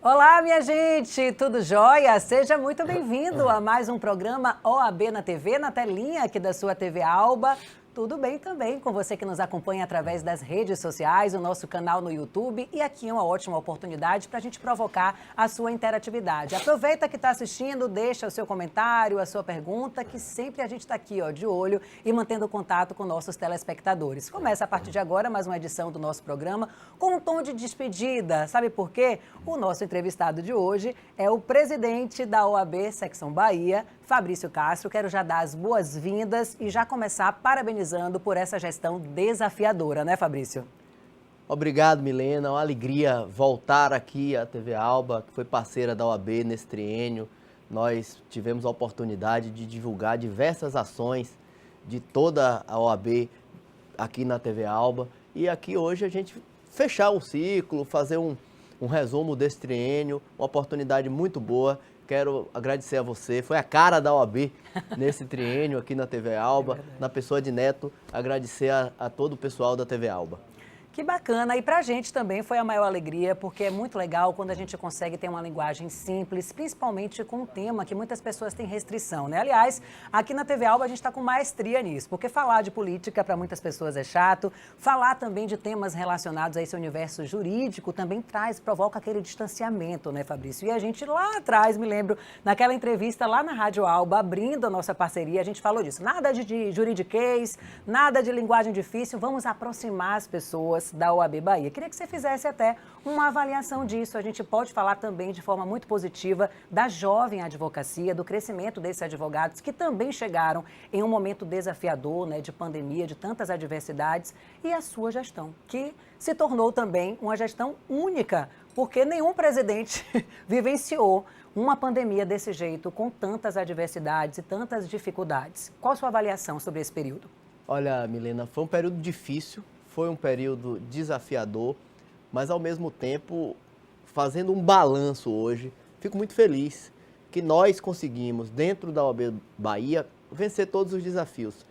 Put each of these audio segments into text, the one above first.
Olá, minha gente, tudo jóia? Seja muito bem-vindo a mais um programa OAB na TV, na telinha aqui da sua TV Alba. Tudo bem também com você que nos acompanha através das redes sociais, o nosso canal no YouTube. E aqui é uma ótima oportunidade para a gente provocar a sua interatividade. Aproveita que está assistindo, deixa o seu comentário, a sua pergunta, que sempre a gente está aqui de olho e mantendo contato com nossos telespectadores. Começa a partir de agora mais uma edição do nosso programa com um tom de despedida. Sabe por quê? O nosso entrevistado de hoje é o presidente da OAB Secção Bahia, Fabrício Castro. Quero já dar as boas-vindas e já começar parabenizando por essa gestão desafiadora, né, Fabrício? Obrigado, Milena. É uma alegria voltar aqui à TV Alba, que foi parceira da OAB nesse triênio. Nós tivemos a oportunidade de divulgar diversas ações de toda a OAB aqui na TV Alba. E aqui hoje a gente fechar um ciclo, fazer um resumo desse triênio, uma oportunidade muito boa. Quero agradecer a você, foi a cara da OAB nesse triênio aqui na TV Alba, na pessoa de Neto, agradecer a todo o pessoal da TV Alba. Que bacana, e pra gente também foi a maior alegria, porque é muito legal quando a gente consegue ter uma linguagem simples, principalmente com um tema que muitas pessoas têm restrição, né? Aliás, aqui na TV Alba a gente está com maestria nisso, porque falar de política para muitas pessoas é chato, falar também de temas relacionados a esse universo jurídico também provoca aquele distanciamento, né, Fabrício? E a gente lá atrás, me lembro, naquela entrevista lá na Rádio Alba, abrindo a nossa parceria, a gente falou disso, nada de juridiquês, nada de linguagem difícil, vamos aproximar as pessoas da OAB Bahia. Queria que você fizesse até uma avaliação disso. A gente pode falar também de forma muito positiva da jovem advocacia, do crescimento desses advogados que também chegaram em um momento desafiador, né, de pandemia, de tantas adversidades, e a sua gestão, que se tornou também uma gestão única, porque nenhum presidente vivenciou uma pandemia desse jeito, com tantas adversidades e tantas dificuldades. Qual a sua avaliação sobre esse período? Olha, Milena, foi um período difícil. Foi um período desafiador, mas ao mesmo tempo, fazendo um balanço hoje, fico muito feliz que nós conseguimos, dentro da OAB Bahia, vencer todos os desafios.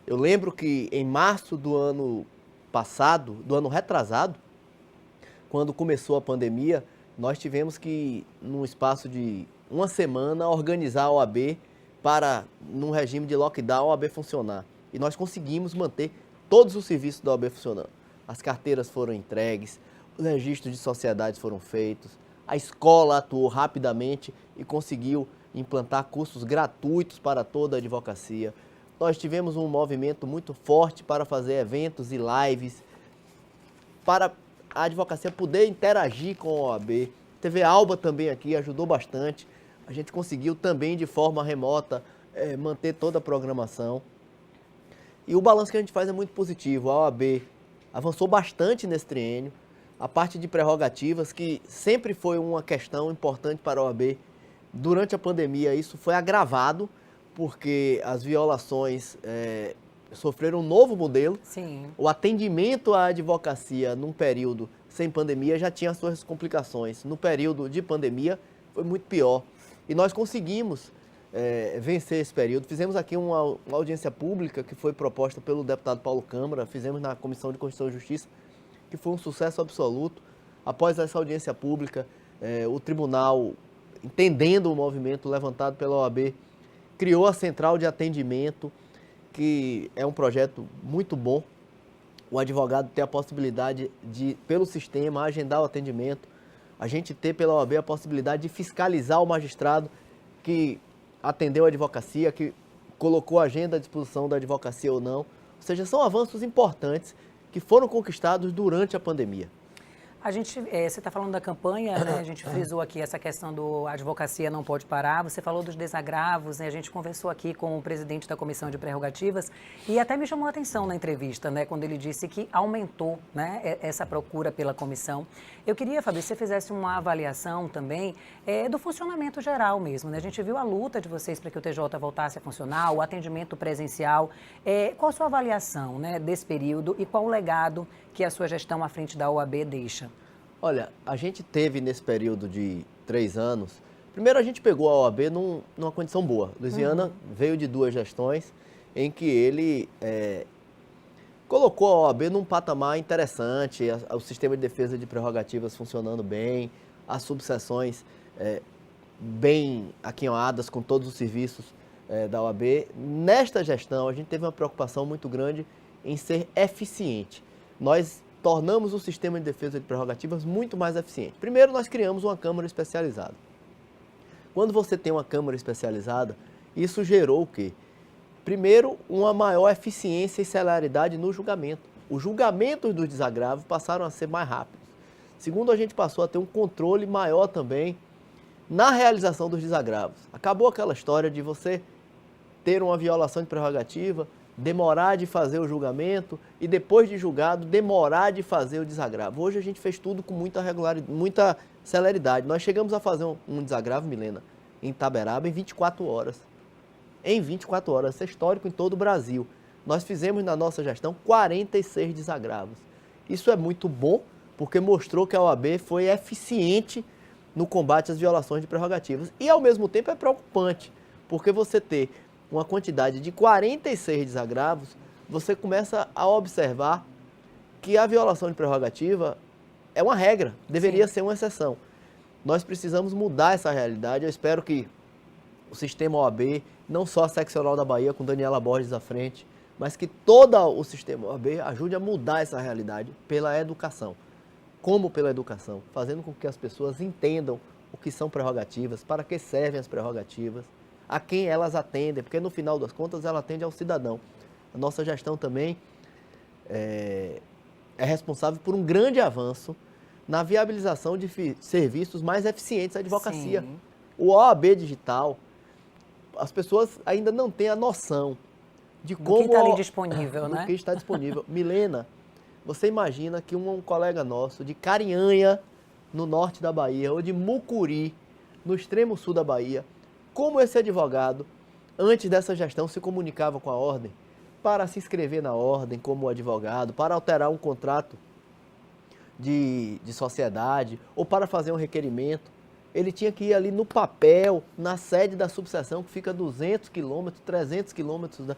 Eu lembro que em março do ano passado, do ano retrasado, quando começou a pandemia, nós tivemos que, num espaço de uma semana, organizar a OAB para, num regime de lockdown, a OAB funcionar. E nós conseguimos manter todos os serviços da OAB funcionando. As carteiras foram entregues, os registros de sociedades foram feitos, a escola atuou rapidamente e conseguiu implantar cursos gratuitos para toda a advocacia. Nós tivemos um movimento muito forte para fazer eventos e lives, para a advocacia poder interagir com a OAB. TV Alba também aqui ajudou bastante. A gente conseguiu também de forma remota manter toda a programação. E o balanço que a gente faz é muito positivo. A OAB avançou bastante nesse triênio. A parte de prerrogativas, que sempre foi uma questão importante para a OAB, durante a pandemia isso foi agravado, porque as violações sofreram um novo modelo. Sim. O atendimento à advocacia num período sem pandemia já tinha as suas complicações. No período de pandemia foi muito pior. E nós conseguimos vencer esse período. Fizemos aqui uma audiência pública que foi proposta pelo deputado Paulo Câmara, fizemos na Comissão de Constituição e Justiça, que foi um sucesso absoluto. Após essa audiência pública, o tribunal, entendendo o movimento levantado pela OAB, criou a Central de Atendimento, que é um projeto muito bom. O advogado ter a possibilidade de, pelo sistema, agendar o atendimento. A gente ter pela OAB a possibilidade de fiscalizar o magistrado que atendeu a advocacia, que colocou a agenda à disposição da advocacia ou não. Ou seja, são avanços importantes que foram conquistados durante a pandemia. Você está falando da campanha, né? A gente frisou aqui essa questão do advocacia não pode parar, você falou dos desagravos, né? A gente conversou aqui com o presidente da Comissão de Prerrogativas e até me chamou a atenção na entrevista, né? Quando ele disse que aumentou, né, essa procura pela comissão. Eu queria, Fabrício, que você fizesse uma avaliação também do funcionamento geral mesmo, né? A gente viu a luta de vocês para que o TJ voltasse a funcionar, o atendimento presencial. Qual a sua avaliação, né, desse período e qual o legado que a sua gestão à frente da OAB deixa? Olha, a gente teve nesse período de 3 anos, primeiro a gente pegou a OAB numa condição boa. Luiz Viana veio de 2 gestões em que ele colocou a OAB num patamar interessante, o sistema de defesa de prerrogativas funcionando bem, as subseções bem aquinhoadas com todos os serviços da OAB. Nesta gestão, a gente teve uma preocupação muito grande em ser eficiente. Nós tornamos o sistema de defesa de prerrogativas muito mais eficiente. Primeiro, nós criamos uma Câmara especializada. Quando você tem uma Câmara especializada, isso gerou o quê? Primeiro, uma maior eficiência e celeridade no julgamento. Os julgamentos dos desagravos passaram a ser mais rápidos. Segundo, a gente passou a ter um controle maior também na realização dos desagravos. Acabou aquela história de você ter uma violação de prerrogativa, demorar de fazer o julgamento e depois de julgado, demorar de fazer o desagravo. Hoje a gente fez tudo com muita regularidade, muita celeridade. Nós chegamos a fazer um desagravo, Milena, em Itaberaba em 24 horas. Em 24 horas, isso é histórico em todo o Brasil. Nós fizemos na nossa gestão 46 desagravos. Isso é muito bom, porque mostrou que a OAB foi eficiente no combate às violações de prerrogativas. E, ao mesmo tempo, é preocupante, porque você ter uma quantidade de 46 desagravos, você começa a observar que a violação de prerrogativa é uma regra, deveria ser uma exceção. Nós precisamos mudar essa realidade. Eu espero que o sistema OAB, não só a seccional da Bahia, com Daniela Borges à frente, mas que todo o sistema OAB ajude a mudar essa realidade pela educação. Como pela educação? Fazendo com que as pessoas entendam o que são prerrogativas, para que servem as prerrogativas, a quem elas atendem, porque no final das contas ela atende ao cidadão. A nossa gestão também é responsável por um grande avanço na viabilização de serviços mais eficientes da advocacia. Sim. O OAB digital, as pessoas ainda não têm a noção de como... O que está ali disponível, né? Do que está disponível. Milena, você imagina que um colega nosso de Carinhanha, no norte da Bahia, ou de Mucuri, no extremo sul da Bahia, como esse advogado, antes dessa gestão, se comunicava com a ordem para se inscrever na ordem como advogado, para alterar um contrato de sociedade ou para fazer um requerimento. Ele tinha que ir ali no papel, na sede da subseção, que fica 200 quilômetros, 300 quilômetros da...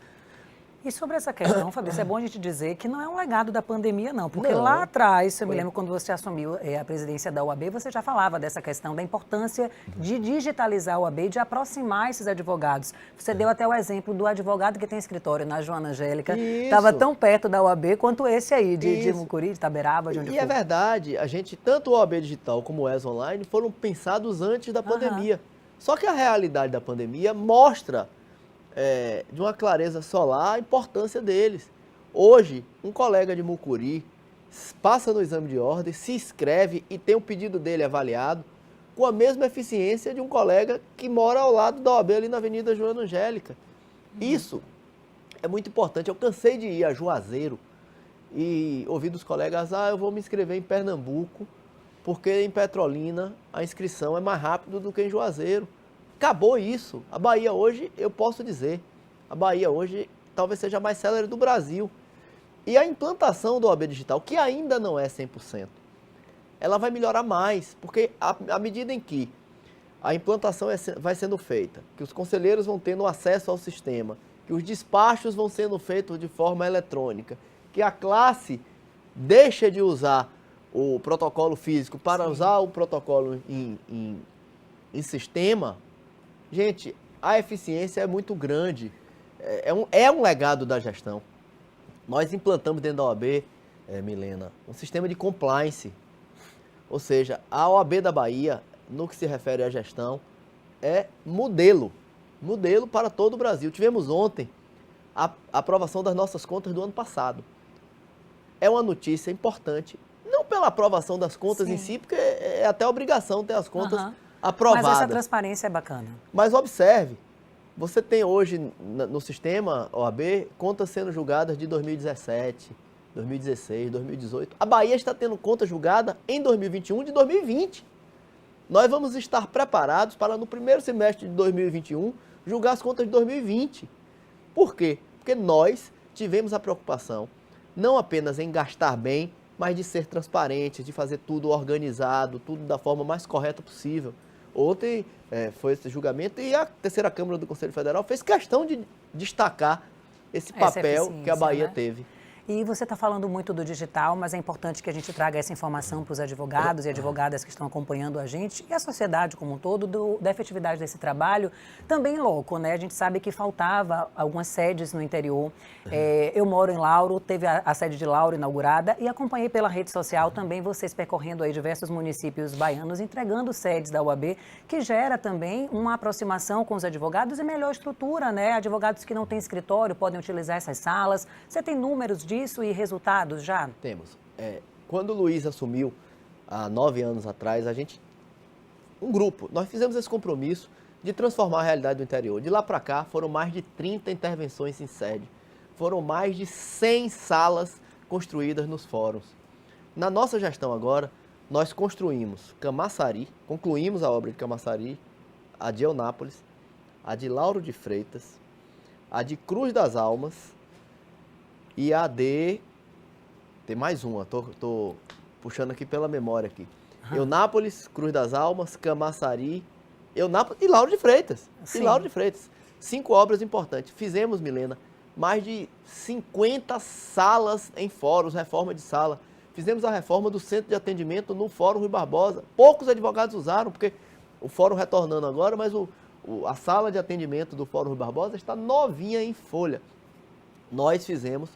E sobre essa questão, Fabrício, é bom a gente dizer que não é um legado da pandemia, não. Porque Não. lá atrás, eu me lembro quando você assumiu a presidência da OAB, você já falava dessa questão, da importância de digitalizar a OAB, de aproximar esses advogados. Você deu até o exemplo do advogado que tem escritório na Joana Angélica. Estava tão perto da OAB quanto esse aí, de Mucuri, de Itaberaba, de onde for. E é verdade, a gente, tanto o OAB Digital como o ES Online, foram pensados antes da pandemia. Só que a realidade da pandemia mostra... de uma clareza solar a importância deles. Hoje, um colega de Mucuri passa no exame de ordem, se inscreve e tem o pedido dele avaliado com a mesma eficiência de um colega que mora ao lado da OAB ali na Avenida Joana Angélica. Isso é muito importante. Eu cansei de ir a Juazeiro e ouvir dos colegas, eu vou me inscrever em Pernambuco, porque em Petrolina a inscrição é mais rápida do que em Juazeiro. Acabou isso. A Bahia hoje, eu posso dizer, a Bahia hoje talvez seja a mais célere do Brasil. E a implantação do OAB Digital, que ainda não é 100%, ela vai melhorar mais, porque à medida em que a implantação vai sendo feita, que os conselheiros vão tendo acesso ao sistema, que os despachos vão sendo feitos de forma eletrônica, que a classe deixa de usar o protocolo físico para usar o protocolo em sistema. Gente, a eficiência é muito grande, é um legado da gestão. Nós implantamos dentro da OAB, Milena, um sistema de compliance, ou seja, a OAB da Bahia, no que se refere à gestão, é modelo para todo o Brasil. Tivemos ontem a aprovação das nossas contas do ano passado. É uma notícia importante, não pela aprovação das contas em si, porque é até obrigação ter as contas aprovada. Mas essa transparência é bacana. Mas observe, você tem hoje no sistema OAB contas sendo julgadas de 2017, 2016, 2018. A Bahia está tendo conta julgada em 2021 de 2020. Nós vamos estar preparados para no primeiro semestre de 2021 julgar as contas de 2020. Por quê? Porque nós tivemos a preocupação não apenas em gastar bem, mas de ser transparente, de fazer tudo organizado, tudo da forma mais correta possível. Ontem foi esse julgamento e a terceira Câmara do Conselho Federal fez questão de destacar esse papel que a Bahia teve. E você está falando muito do digital, mas é importante que a gente traga essa informação para os advogados e advogadas que estão acompanhando a gente e a sociedade como um todo da efetividade desse trabalho. Também louco, né? A gente sabe que faltava algumas sedes no interior. Eu moro em Lauro, teve a sede de Lauro inaugurada e acompanhei pela rede social também vocês percorrendo aí diversos municípios baianos, entregando sedes da UAB, que gera também uma aproximação com os advogados e melhor estrutura, né? Advogados que não têm escritório podem utilizar essas salas. Você tem números disso e resultados já? Temos. Quando o Luiz assumiu, há 9 anos atrás, um grupo, nós fizemos esse compromisso de transformar a realidade do interior. De lá para cá, foram mais de 30 intervenções em sede. Foram mais de 100 salas construídas nos fóruns. Na nossa gestão agora, nós concluímos a obra de Camaçari, a de Eunápolis, a de Lauro de Freitas, a de Cruz das Almas e a de... Tem mais uma, tô puxando aqui pela memória aqui. Eunápolis, Cruz das Almas, Camaçari, Eunápolis e Lauro de Freitas. Sim. E Lauro de Freitas. 5 obras importantes. Fizemos, Milena, mais de 50 salas em fóruns, reforma de sala. Fizemos a reforma do centro de atendimento no Fórum Rui Barbosa. Poucos advogados usaram, porque o fórum retornando agora, mas a sala de atendimento do Fórum Rui Barbosa está novinha em folha. Nós fizemos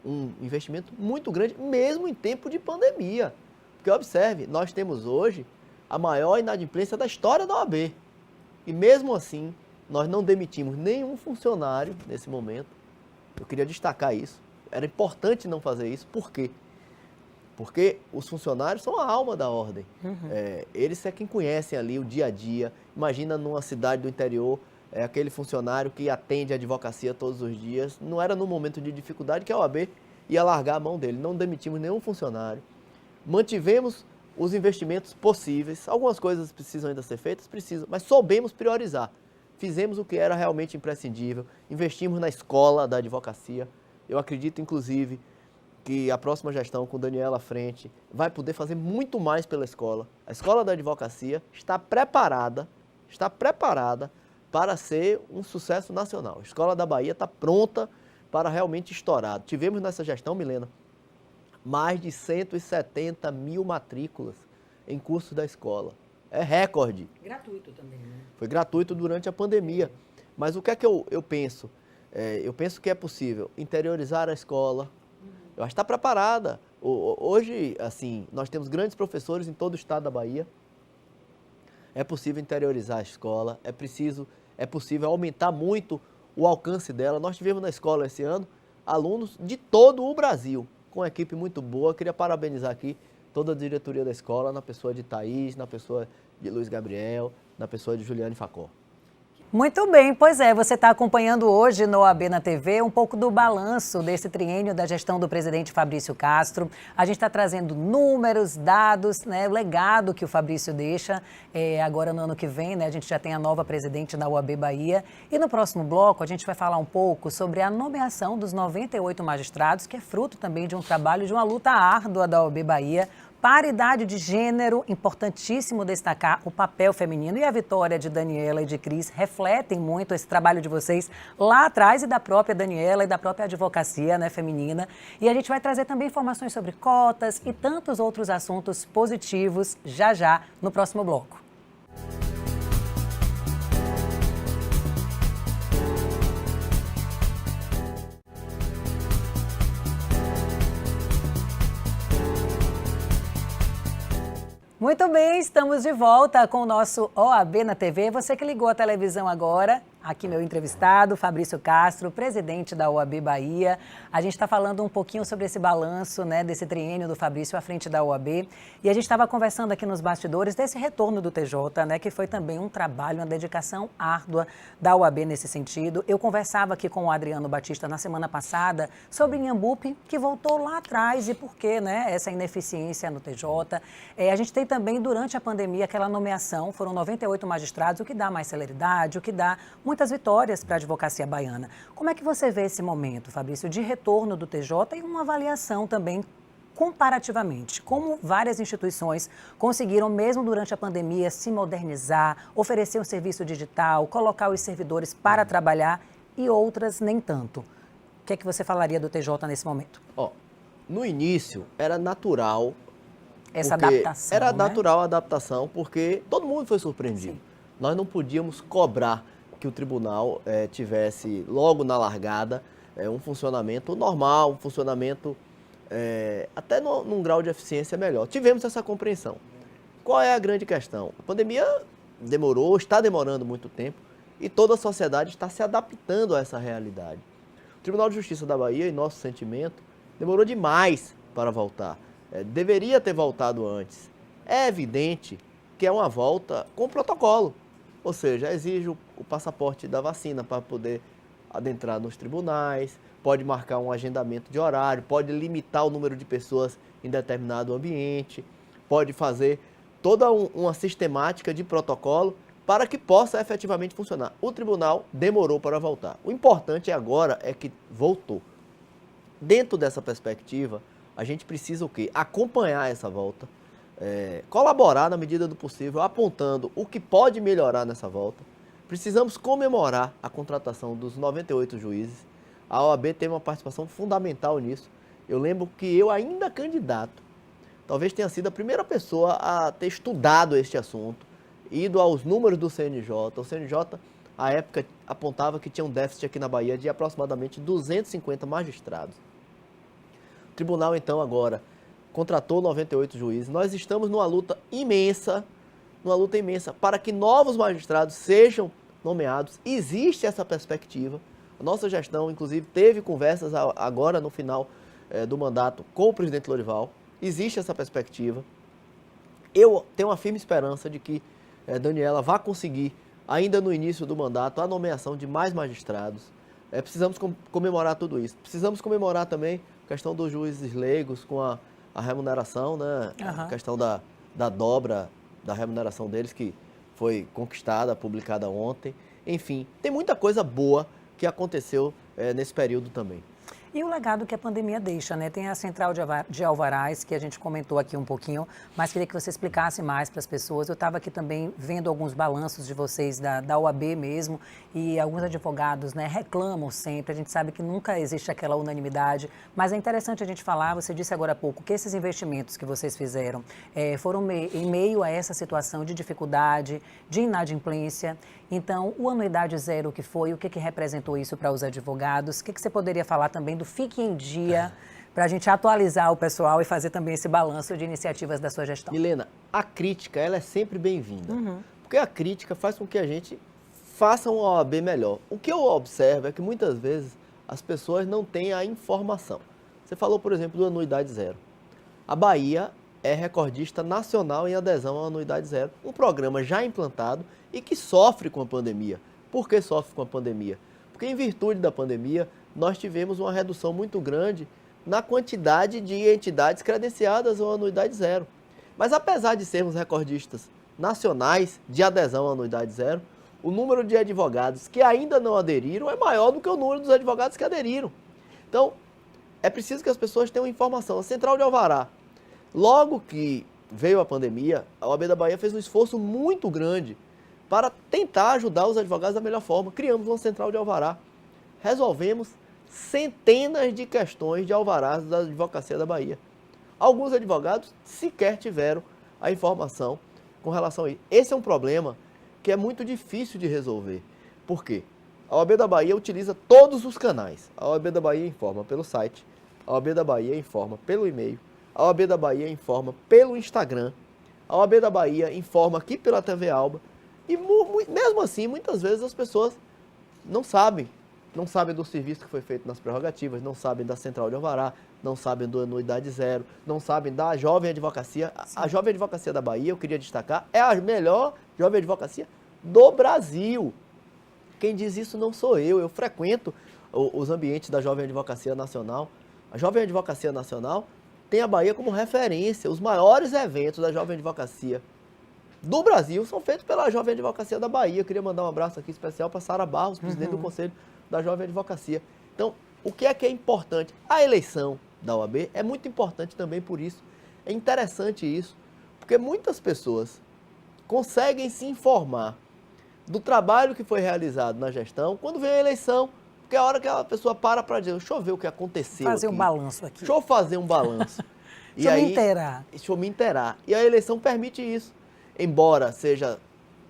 um investimento muito grande, mesmo em tempo de pandemia. Porque observe, nós temos hoje a maior inadimplência da história da OAB. E mesmo assim, nós não demitimos nenhum funcionário nesse momento. Eu queria destacar isso. Era importante não fazer isso. Por quê? Porque os funcionários são a alma da ordem. Eles é quem conhecem ali o dia a dia. Imagina numa cidade do interior, aquele funcionário que atende a advocacia todos os dias. Não era no momento de dificuldade que a OAB ia largar a mão dele. Não demitimos nenhum funcionário. Mantivemos os investimentos possíveis. Algumas coisas precisam ainda ser feitas, precisam, mas soubemos priorizar. Fizemos o que era realmente imprescindível. Investimos na escola da advocacia. Eu acredito, inclusive, que a próxima gestão, com Daniela à frente, vai poder fazer muito mais pela escola. A escola da advocacia está preparada para ser um sucesso nacional. A escola da Bahia está pronta para realmente estourar. Tivemos nessa gestão, Milena, mais de 170 mil matrículas em cursos da escola. É recorde. Gratuito também, né? Foi gratuito durante a pandemia. Mas o que é que eu penso? Eu penso que é possível interiorizar a escola. Eu acho que está preparada. Hoje, assim, nós temos grandes professores em todo o estado da Bahia. É possível interiorizar a escola, é possível aumentar muito o alcance dela. Nós tivemos na escola esse ano alunos de todo o Brasil, com uma equipe muito boa. Queria parabenizar aqui toda a diretoria da escola, na pessoa de Thaís, na pessoa de Luiz Gabriel, na pessoa de Juliane Facó. Muito bem, pois é, você está acompanhando hoje no OAB na TV um pouco do balanço desse triênio da gestão do presidente Fabrício Castro. A gente está trazendo números, dados, né, o legado que o Fabrício deixa. Agora no ano que vem, né, a gente já tem a nova presidente da OAB Bahia. E no próximo bloco a gente vai falar um pouco sobre a nomeação dos 98 magistrados, que é fruto também de um trabalho, de uma luta árdua da OAB Bahia. Paridade de gênero, importantíssimo destacar o papel feminino, e a vitória de Daniela e de Cris refletem muito esse trabalho de vocês lá atrás, e da própria Daniela e da própria advocacia, né, feminina. E a gente vai trazer também informações sobre cotas e tantos outros assuntos positivos já no próximo bloco. Muito bem, estamos de volta com o nosso OAB na TV. Você que ligou a televisão agora, aqui meu entrevistado, Fabrício Castro, presidente da OAB Bahia. A gente está falando um pouquinho sobre esse balanço, né, desse triênio do Fabrício à frente da OAB. E a gente estava conversando aqui nos bastidores desse retorno do TJ, né, que foi também um trabalho, uma dedicação árdua da OAB nesse sentido. Eu conversava aqui com o Adriano Batista na semana passada sobre Inhambupe, que voltou lá atrás, e por que, né, essa ineficiência no TJ. A gente tem também, durante a pandemia, aquela nomeação, foram 98 magistrados, o que dá mais celeridade, o que dá muitas vitórias para a advocacia baiana. Como é que você vê esse momento, Fabrício, de retorno do TJ e uma avaliação também comparativamente? Como várias instituições conseguiram, mesmo durante a pandemia, se modernizar, oferecer um serviço digital, colocar os servidores para trabalhar, e outras nem tanto? que é que você falaria do TJ nesse momento? Ó, no início era natural. Essa adaptação, era né? natural a adaptação, porque todo mundo foi surpreendido. Sim. Nós não podíamos cobrar que o tribunal tivesse, logo na largada, um funcionamento normal, um funcionamento até num grau de eficiência melhor. Tivemos essa compreensão. Qual é a grande questão? A pandemia demorou, está demorando muito tempo, e toda a sociedade está se adaptando a essa realidade. O Tribunal de Justiça da Bahia, em nosso sentimento, demorou demais para voltar. Deveria ter voltado antes. É evidente que é uma volta com protocolo, ou seja, exige o passaporte da vacina para poder adentrar nos tribunais, pode marcar um agendamento de horário, pode limitar o número de pessoas em determinado ambiente, pode fazer toda uma sistemática de protocolo para que possa efetivamente funcionar. O tribunal demorou para voltar. O importante agora é que voltou. Dentro dessa perspectiva, a gente precisa o quê? Acompanhar essa volta, colaborar na medida do possível, apontando o que pode melhorar nessa volta. Precisamos comemorar a contratação dos 98 juízes. A OAB teve uma participação fundamental nisso. Eu lembro que eu, ainda candidato, talvez tenha sido a primeira pessoa a ter estudado este assunto, ido aos números do CNJ. O CNJ, à época, apontava que tinha um déficit aqui na Bahia de aproximadamente 250 magistrados. O tribunal, então, agora contratou 98 juízes. Nós estamos numa luta imensa para que novos magistrados sejam nomeados. Existe essa perspectiva. A nossa gestão, inclusive, teve conversas agora no final do mandato com o presidente Lorival. Existe essa perspectiva. Eu tenho uma firme esperança de que Daniela vá conseguir, ainda no início do mandato, a nomeação de mais magistrados. Precisamos comemorar tudo isso. Precisamos comemorar também a questão dos juízes leigos com a remuneração, né? A questão da dobra da remuneração deles, que foi conquistada, publicada ontem. Enfim, tem muita coisa boa que aconteceu nesse período também. E o legado que a pandemia deixa, né? Tem a central de alvarás, que a gente comentou aqui um pouquinho, mas queria que você explicasse mais para as pessoas. Eu estava aqui também vendo alguns balanços de vocês da OAB mesmo, e alguns advogados, né, reclamam sempre. A gente sabe que nunca existe aquela unanimidade, mas é interessante a gente falar, você disse agora há pouco, que esses investimentos que vocês fizeram foram em meio a essa situação de dificuldade, de inadimplência. Então, o Anuidade Zero que foi, o que representou isso para os advogados? O que você poderia falar também do Fique em Dia, para a gente atualizar o pessoal e fazer também esse balanço de iniciativas da sua gestão? Milena, a crítica, ela é sempre bem-vinda, porque a crítica faz com que a gente faça uma OAB melhor. O que eu observo é que muitas vezes as pessoas não têm a informação. Você falou, por exemplo, do Anuidade Zero. A Bahia é recordista nacional em adesão ao Anuidade Zero, um programa já implantado e que sofre com a pandemia. Por que sofre com a pandemia? Porque em virtude da pandemia, nós tivemos uma redução muito grande na quantidade de entidades credenciadas ao Anuidade Zero. Mas apesar de sermos recordistas nacionais de adesão à Anuidade Zero, o número de advogados que ainda não aderiram é maior do que o número dos advogados que aderiram. Então, é preciso que as pessoas tenham informação. A Central de Alvará, logo que veio a pandemia, a OAB da Bahia fez um esforço muito grande para tentar ajudar os advogados da melhor forma. Criamos uma Central de Alvará. Resolvemos centenas de questões de alvarás da Advocacia da Bahia. Alguns advogados sequer tiveram a informação com relação a isso. Esse é um problema que é muito difícil de resolver. Por quê? A OAB da Bahia utiliza todos os canais. A OAB da Bahia informa pelo site, a OAB da Bahia informa pelo e-mail, a OAB da Bahia informa pelo Instagram, a OAB da Bahia informa aqui pela TV Alba. E mesmo assim, muitas vezes as pessoas não sabem do serviço que foi feito nas prerrogativas, não sabem da Central de Alvará, não sabem do Anuidade Zero, não sabem da Jovem Advocacia. A Jovem Advocacia da Bahia, eu queria destacar, é a melhor Jovem Advocacia do Brasil. Quem diz isso não sou eu frequento os ambientes da Jovem Advocacia Nacional. A Jovem Advocacia Nacional tem a Bahia como referência. Os maiores eventos da Jovem Advocacia do Brasil são feitos pela Jovem Advocacia da Bahia. Eu queria mandar um abraço aqui especial para Sara Barros, presidente do Conselho da Jovem Advocacia. Então, o que é importante? A eleição da OAB é muito importante também por isso. É interessante isso, porque muitas pessoas conseguem se informar do trabalho que foi realizado na gestão quando vem a eleição. Porque a hora que a pessoa para dizer, deixa eu ver o que aconteceu Fazer aqui. um balanço aqui. Deixa eu fazer um balanço. Deixa eu me inteirar. Deixa eu me inteirar. E a eleição permite isso. Embora seja,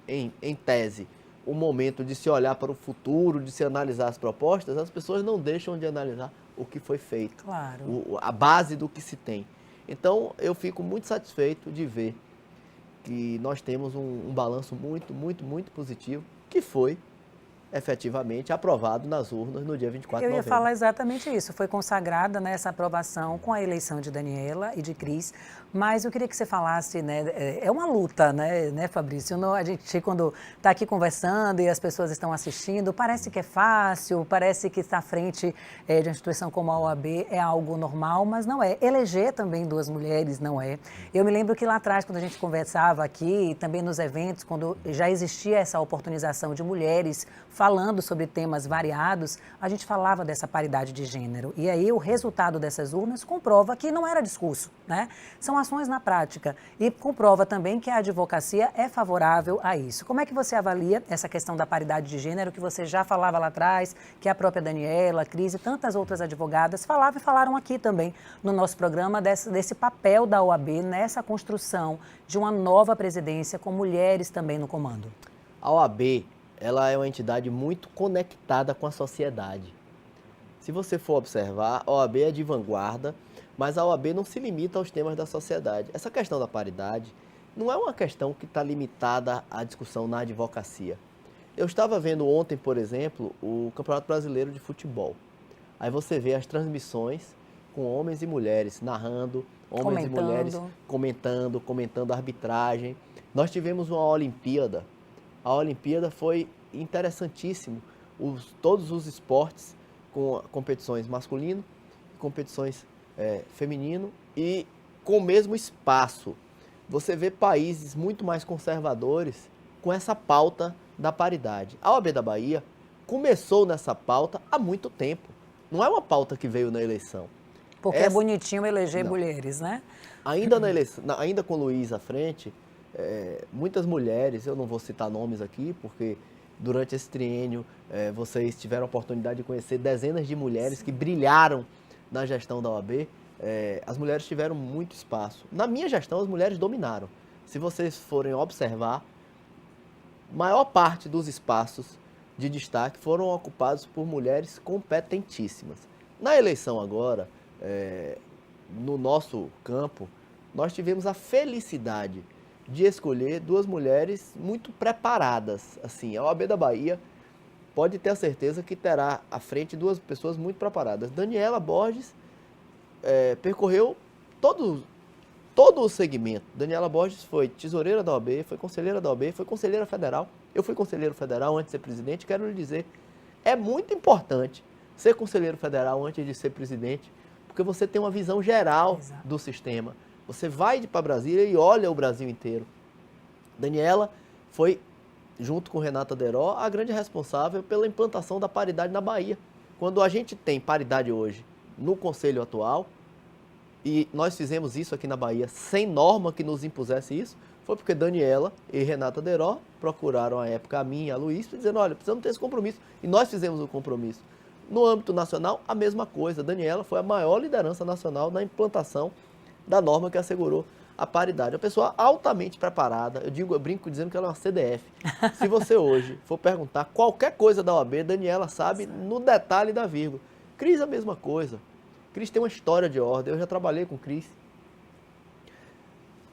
em tese, o momento de se olhar para o futuro, de se analisar as propostas, as pessoas não deixam de analisar o que foi feito. Claro. A base do que se tem. Então, eu fico muito satisfeito de ver que nós temos um balanço muito, muito, muito positivo, que foi efetivamente aprovado nas urnas no dia 24 de novembro. Eu ia falar exatamente isso. Foi consagrada, né, essa aprovação com a eleição de Daniela e de Cris, mas eu queria que você falasse, né, é uma luta, né, Fabrício? A gente, quando está aqui conversando e as pessoas estão assistindo, parece que é fácil, parece que estar à frente de uma instituição como a OAB é algo normal, mas não é. Eleger também duas mulheres não é. Eu me lembro que lá atrás, quando a gente conversava aqui, também nos eventos, quando já existia essa oportunização de mulheres falando sobre temas variados, a gente falava dessa paridade de gênero. E aí o resultado dessas urnas comprova que não era discurso, né? São ações na prática. E comprova também que a advocacia é favorável a isso. Como é que você avalia essa questão da paridade de gênero, que você já falava lá atrás, que a própria Daniela, a Cris e tantas outras advogadas falavam e falaram aqui também no nosso programa desse papel da OAB nessa construção de uma nova presidência com mulheres também no comando? A OAB, ela é uma entidade muito conectada com a sociedade. Se você for observar, a OAB é de vanguarda, mas a OAB não se limita aos temas da sociedade. Essa questão da paridade não é uma questão que está limitada à discussão na advocacia. Eu estava vendo ontem, por exemplo, o Campeonato Brasileiro de Futebol. Aí você vê as transmissões com homens e mulheres narrando, homens e mulheres comentando a arbitragem. Nós tivemos uma Olimpíada. A Olimpíada foi interessantíssimo. Todos os esportes com competições masculino, competições feminino e com o mesmo espaço. Você vê países muito mais conservadores com essa pauta da paridade. A OAB da Bahia começou nessa pauta há muito tempo. Não é uma pauta que veio na eleição. Porque é bonitinho eleger mulheres, né? Ainda na eleição, ainda com o Luiz à frente, muitas mulheres, eu não vou citar nomes aqui, porque durante esse triênio vocês tiveram a oportunidade de conhecer dezenas de mulheres que brilharam na gestão da OAB. As mulheres tiveram muito espaço. Na minha gestão, as mulheres dominaram. Se vocês forem observar, maior parte dos espaços de destaque foram ocupados por mulheres competentíssimas. Na eleição agora, no nosso campo, nós tivemos a felicidade de escolher duas mulheres muito preparadas. Assim, a OAB da Bahia pode ter a certeza que terá à frente duas pessoas muito preparadas. Daniela Borges percorreu todo o segmento. Daniela Borges foi tesoureira da OAB, foi conselheira da OAB, foi conselheira federal. Eu fui conselheiro federal antes de ser presidente. Quero lhe dizer, é muito importante ser conselheiro federal antes de ser presidente, porque você tem uma visão geral do sistema. Você vai para Brasília e olha o Brasil inteiro. Daniela foi, junto com Renata Deró, a grande responsável pela implantação da paridade na Bahia. Quando a gente tem paridade hoje no Conselho atual, e nós fizemos isso aqui na Bahia sem norma que nos impusesse isso, foi porque Daniela e Renata Deró procuraram à época a mim e a Luiz, dizendo, olha, precisamos ter esse compromisso. E nós fizemos o compromisso. No âmbito nacional, a mesma coisa. Daniela foi a maior liderança nacional na implantação da norma que assegurou a paridade. Uma pessoa altamente preparada, eu brinco dizendo que ela é uma CDF. Se você hoje for perguntar qualquer coisa da OAB, Daniela sabe no detalhe da vírgula. Cris é a mesma coisa. Cris tem uma história de ordem, eu já trabalhei com Cris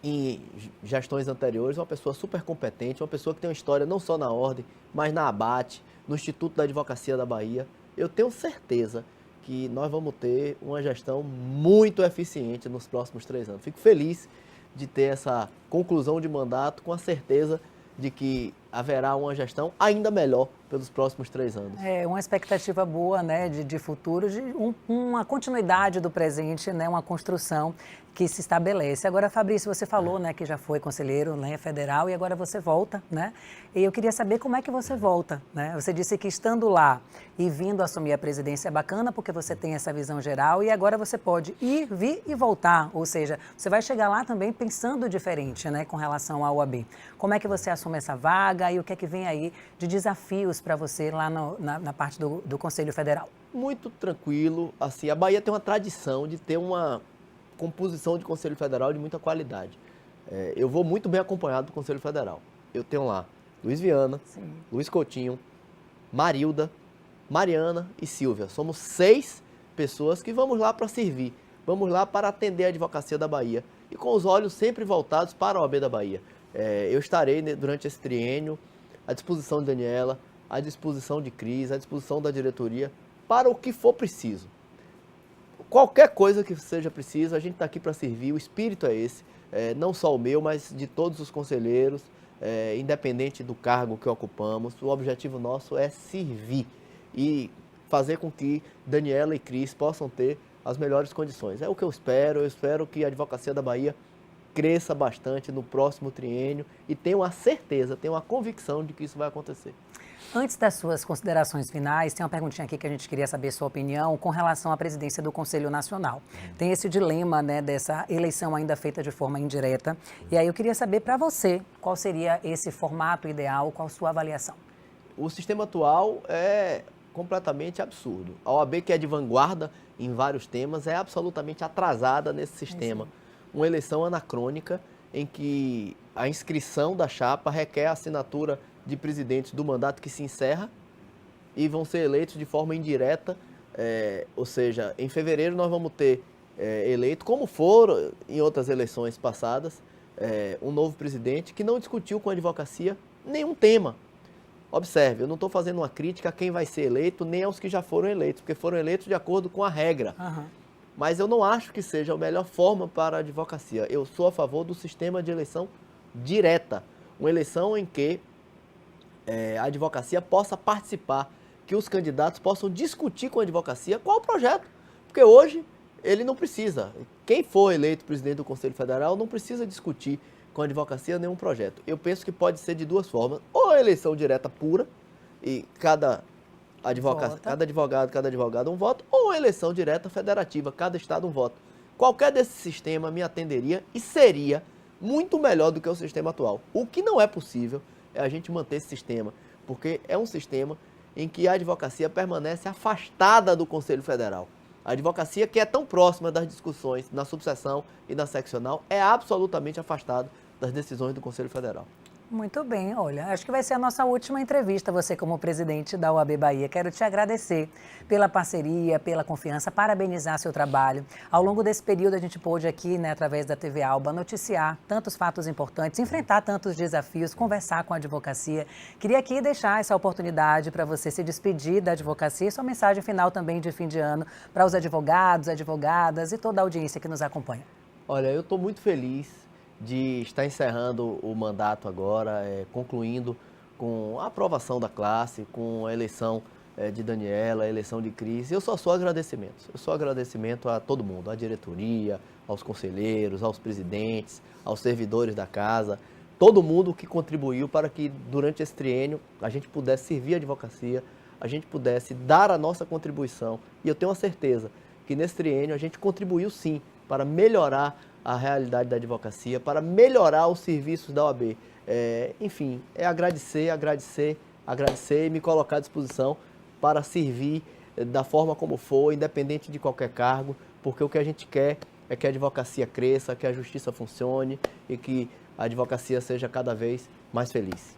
em gestões anteriores, uma pessoa super competente, uma pessoa que tem uma história não só na ordem, mas na ABAT, no Instituto da Advocacia da Bahia. Eu tenho certeza que nós vamos ter uma gestão muito eficiente nos próximos 3 anos. Fico feliz de ter essa conclusão de mandato com a certeza de que haverá uma gestão ainda melhor pelos próximos 3 anos. É uma expectativa boa, né, de futuro, de uma continuidade do presente, né, uma construção que se estabelece. Agora, Fabrício, você falou, né, que já foi conselheiro, né, federal e agora você volta, né? E eu queria saber como é que você volta, né? Você disse que estando lá e vindo assumir a presidência é bacana porque você tem essa visão geral e agora você pode ir, vir e voltar, ou seja, você vai chegar lá também pensando diferente, né, com relação ao OAB. Como é que você assume essa vaga e o que é que vem aí de desafios desafios para você lá na parte do Conselho Federal? Muito tranquilo. Assim, a Bahia tem uma tradição de ter uma composição de Conselho Federal de muita qualidade. Eu vou muito bem acompanhado do Conselho Federal. Eu tenho lá Luiz Viana, sim, Luiz Coutinho, Marilda, Mariana e Silvia. Somos 6 pessoas que vamos lá para servir, vamos lá para atender a advocacia da Bahia e com os olhos sempre voltados para a OAB da Bahia. Eu estarei durante esse triênio à disposição de Daniela, à disposição de Cris, à disposição da diretoria, para o que for preciso. Qualquer coisa que seja preciso, a gente está aqui para servir, o espírito é esse, não só o meu, mas de todos os conselheiros, independente do cargo que ocupamos. O objetivo nosso é servir e fazer com que Daniela e Cris possam ter as melhores condições. É o que eu espero que a advocacia da Bahia cresça bastante no próximo triênio e tenho a certeza, tenho a convicção de que isso vai acontecer. Antes das suas considerações finais, tem uma perguntinha aqui que a gente queria saber sua opinião com relação à presidência do Conselho Nacional. Tem esse dilema, né, dessa eleição ainda feita de forma indireta. E aí eu queria saber para você qual seria esse formato ideal, qual a sua avaliação? O sistema atual é completamente absurdo. A OAB, que é de vanguarda em vários temas, é absolutamente atrasada nesse sistema. Uma eleição anacrônica em que a inscrição da chapa requer a assinatura de presidentes do mandato que se encerra e vão ser eleitos de forma indireta, ou seja, em fevereiro nós vamos ter eleito, como foram em outras eleições passadas, um novo presidente que não discutiu com a advocacia nenhum tema. Observe, eu não estou fazendo uma crítica a quem vai ser eleito, nem aos que já foram eleitos, porque foram eleitos de acordo com a regra. Uhum. Mas eu não acho que seja a melhor forma para a advocacia. Eu sou a favor do sistema de eleição direta, uma eleição em que a advocacia possa participar, que os candidatos possam discutir com a advocacia qual o projeto, porque hoje ele não precisa. Quem for eleito presidente do Conselho Federal não precisa discutir com a advocacia nenhum projeto. Eu penso que pode ser de duas formas, ou a eleição direta pura, e cada advogado um voto, ou a eleição direta federativa, cada estado um voto. Qualquer desse sistema me atenderia e seria muito melhor do que o sistema atual. O que não é possível é a gente manter esse sistema, porque é um sistema em que a advocacia permanece afastada do Conselho Federal. A advocacia, que é tão próxima das discussões na subseção e na seccional, é absolutamente afastada das decisões do Conselho Federal. Muito bem, olha, acho que vai ser a nossa última entrevista, você como presidente da OAB Bahia. Quero te agradecer pela parceria, pela confiança, parabenizar seu trabalho. Ao longo desse período a gente pôde aqui, né, através da TV Alba, noticiar tantos fatos importantes, enfrentar tantos desafios, conversar com a advocacia. Queria aqui deixar essa oportunidade para você se despedir da advocacia e sua mensagem final também de fim de ano para os advogados, advogadas e toda a audiência que nos acompanha. Olha, eu estou muito feliz de estar encerrando o mandato agora, concluindo com a aprovação da classe, com a eleição de Daniela, a eleição de Cris. Eu só sou agradecimentos. Eu sou agradecimento a todo mundo, à diretoria, aos conselheiros, aos presidentes, aos servidores da casa, todo mundo que contribuiu para que durante esse triênio a gente pudesse servir a advocacia, a gente pudesse dar a nossa contribuição. E eu tenho a certeza que nesse triênio a gente contribuiu sim para melhorar a realidade da advocacia, para melhorar os serviços da OAB. Enfim, agradecer e me colocar à disposição para servir da forma como for, independente de qualquer cargo, porque o que a gente quer é que a advocacia cresça, que a justiça funcione e que a advocacia seja cada vez mais feliz.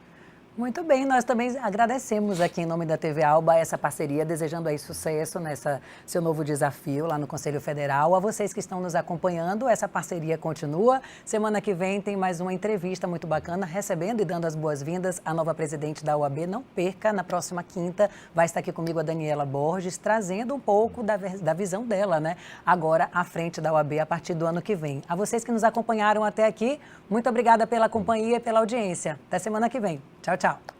Muito bem, nós também agradecemos aqui em nome da TV Alba essa parceria, desejando aí sucesso nessa seu novo desafio lá no Conselho Federal. A vocês que estão nos acompanhando, essa parceria continua. Semana que vem tem mais uma entrevista muito bacana, recebendo e dando as boas-vindas à nova presidente da OAB. Não perca, na próxima quinta vai estar aqui comigo a Daniela Borges, trazendo um pouco da visão dela, né? Agora à frente da OAB a partir do ano que vem. A vocês que nos acompanharam até aqui, muito obrigada pela companhia e pela audiência. Até semana que vem. Tchau, tchau.